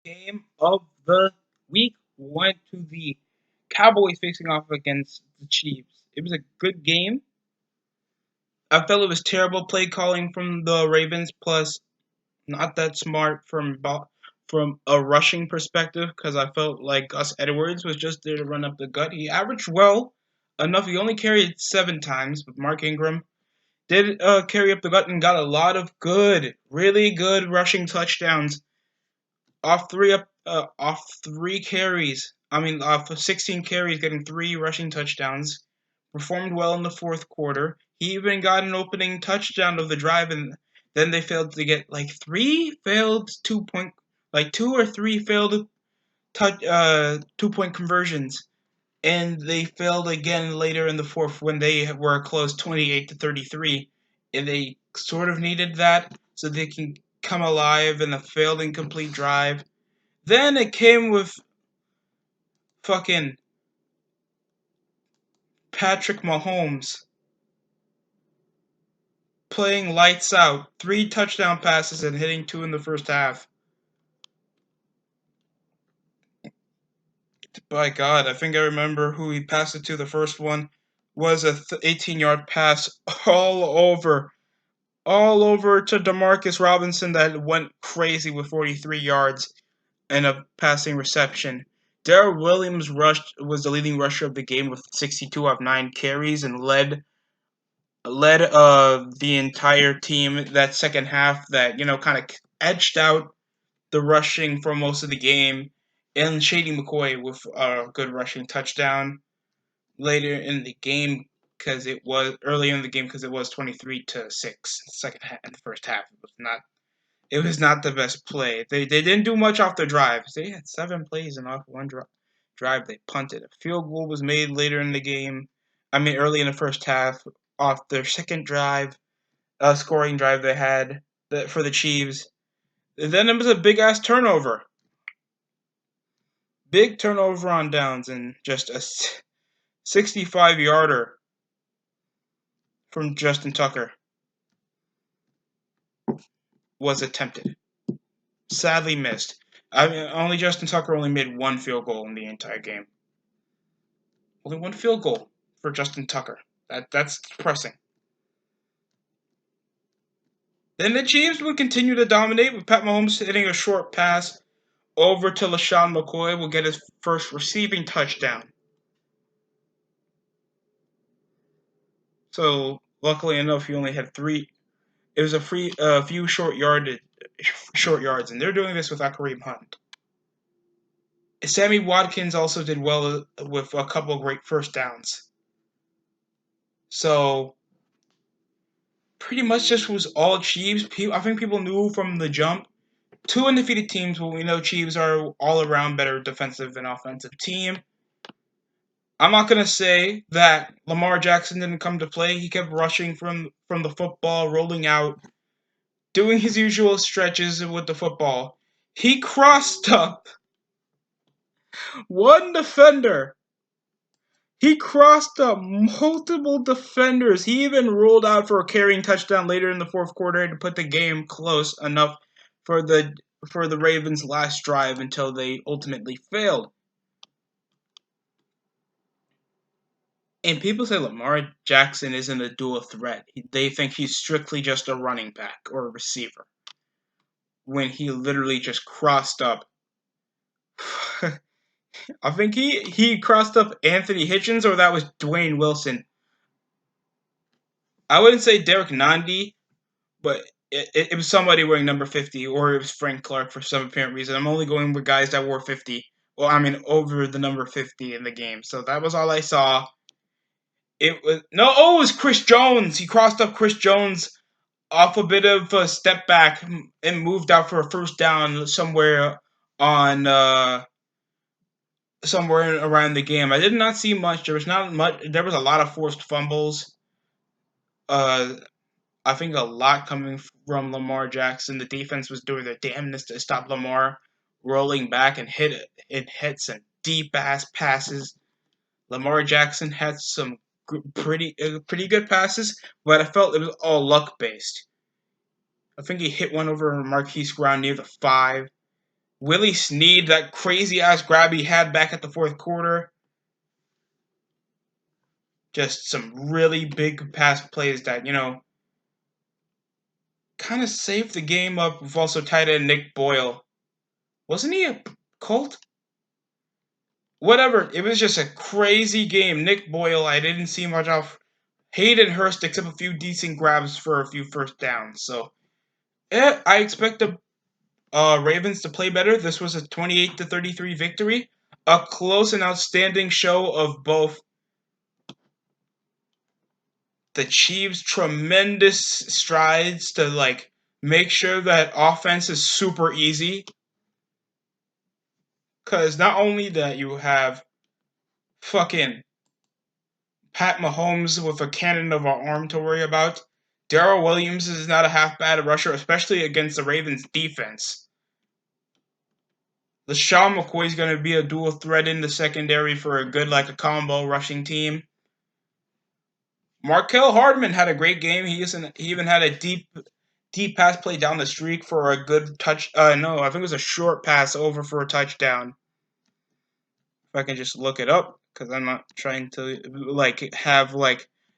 game of the week went to the Cowboys facing off against the Chiefs. It was a good game. I felt it was terrible play calling from the Ravens, plus not that smart from a rushing perspective because I felt like Gus Edwards was just there to run up the gut. He averaged well enough. He only carried 7 times, but Mark Ingram did carry up the gut and got a lot of really good rushing touchdowns off 3 carries. Off of 16 carries, getting 3 rushing touchdowns. Performed well in the fourth quarter. He even got an opening touchdown of the drive, and then they failed to get like 2 or 3 failed 2-point conversions, and they failed again later in the fourth when they were close 28-33, and they sort of needed that so they can come alive in a failed incomplete drive. Then it came with fucking Patrick Mahomes playing lights out, 3 touchdown passes and hitting 2 in the first half. By God, I think I remember who he passed it to. The first one was a 18-yard pass all over to Demarcus Robinson that went crazy with 43 yards and a passing reception. Darrell Williams was the leading rusher of the game with 62 of 9 carries and led the entire team that second half that kind of edged out the rushing for most of the game. And Shady McCoy with a good rushing touchdown later in the game because it was earlier in the game because it was 23-6 second half in the first half. It was not the best play. They didn't do much off their drives. They had 7 plays and off one drive they punted. A field goal was made later in the game. Early in the first half off their second drive, scoring drive they had for the Chiefs. And then it was a big ass turnover. Big turnover on downs and just a 65-yarder from Justin Tucker was attempted. Sadly missed. Only Justin Tucker only made 1 field goal in the entire game. Only 1 field goal for Justin Tucker. That's depressing. Then the Chiefs would continue to dominate with Pat Mahomes hitting a short pass over to LaShawn McCoy. Will get his first receiving touchdown. So luckily enough, he only had 3. It was a few short yards, and they're doing this without Kareem Hunt. Sammy Watkins also did well with a couple of great first downs. So pretty much just was all Chiefs. I think people knew from the jump. 2 undefeated teams, but we know Chiefs are all around better defensive and offensive team. I'm not gonna say that Lamar Jackson didn't come to play. He kept rushing from the football, rolling out, doing his usual stretches with the football. He crossed up one defender. He crossed up multiple defenders. He even rolled out for a carrying touchdown later in the fourth quarter to put the game close enough for the Ravens' last drive until they ultimately failed. And people say Lamar Jackson isn't a dual threat. They think he's strictly just a running back or a receiver. When he literally just crossed up. I think he crossed up Anthony Hitchens, or that was Dwayne Wilson. I wouldn't say Derek Nandi, but it was somebody wearing number 50, or it was Frank Clark for some apparent reason. I'm only going with guys that wore 50. Well, over the number 50 in the game. So that was all I saw. It was Chris Jones. He crossed up Chris Jones off a bit of a step back and moved out for a first down somewhere around the game. I did not see much. There was not much. There was a lot of forced fumbles. I think a lot coming from Lamar Jackson. The defense was doing their damnedest to stop Lamar rolling back and hit some deep ass passes. Lamar Jackson had some pretty good passes, but I felt it was all luck based. I think he hit one over Marquise Brown near the 5. Willie Snead, that crazy ass grab he had back at the fourth quarter. Just some really big pass plays that, kind of saved the game up with also tight end Nick Boyle. Wasn't he a Colt? Whatever. It was just a crazy game. Nick Boyle, I didn't see much of. Hayden Hurst except a few decent grabs for a few first downs. So, I expect the Ravens to play better. This was a 28-33 victory. A close and outstanding show of both the Chiefs' tremendous strides to make sure that offense is super easy. Because not only that you have fucking Pat Mahomes with a cannon of an arm to worry about, Darrell Williams is not a half bad rusher, especially against the Ravens defense. LaShawn McCoy is going to be a dual threat in the secondary for a good, a combo rushing team. Markel Hardman had a great game. He even had a deep pass play down the streak for a good touch. No, I think it was a short pass over for a touchdown. If I can just look it up, because I'm not trying to have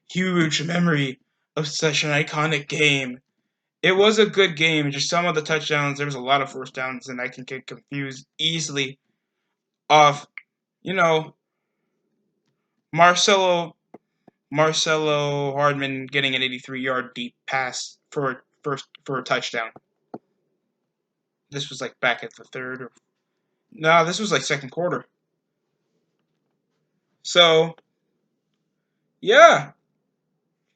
huge memory of such an iconic game. It was a good game. Just some of the touchdowns, there was a lot of first downs, and I can get confused easily off, you know, Marcelo Hardman getting an 83-yard deep pass for a touchdown. This was back at the third or no, this was second quarter. So yeah,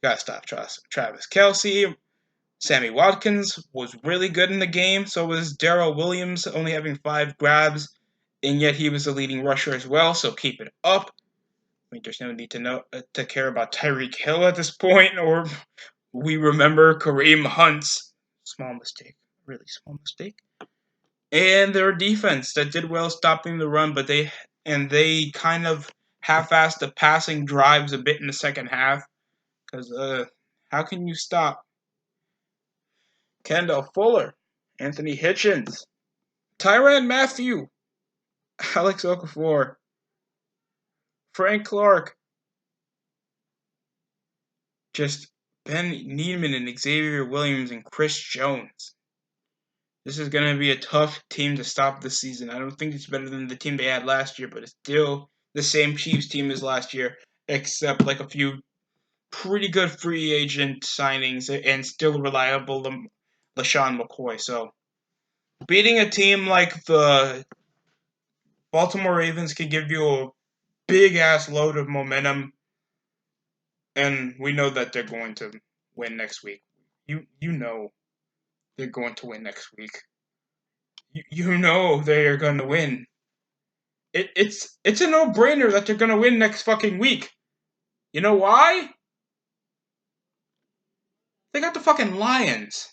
gotta stop Travis Kelce. Sammy Watkins was really good in the game. So was Darrell Williams, only having 5 grabs, and yet he was the leading rusher as well. So keep it up. I mean, there's no need to care about Tyreek Hill at this point, or we remember Kareem Hunt's small mistake, really small mistake, and their defense that did well stopping the run, but they kind of half-assed the passing drives a bit in the second half because how can you stop Kendall Fuller, Anthony Hitchens, Tyrann Mathieu, Alex Okafor, Frank Clark, just Ben Niemann and Xavier Williams and Chris Jones. This is going to be a tough team to stop this season. I don't think it's better than the team they had last year, but it's still the same Chiefs team as last year, except a few pretty good free agent signings and still reliable LaShawn McCoy. So beating a team like the Baltimore Ravens can give you a big ass load of momentum, and we know that they're going to win next week. You know they're going to win next week. You know they are going to win. It's a no-brainer that they're going to win next fucking week. You know why? They got the fucking Lions.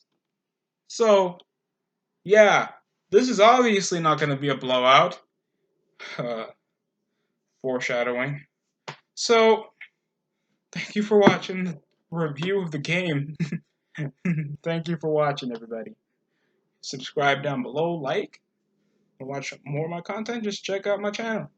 So, yeah, this is obviously not going to be a blowout. Foreshadowing. So, thank you for watching the review of the game. Thank you for watching, everybody. Subscribe down below, like, and watch more of my content. Just check out my channel.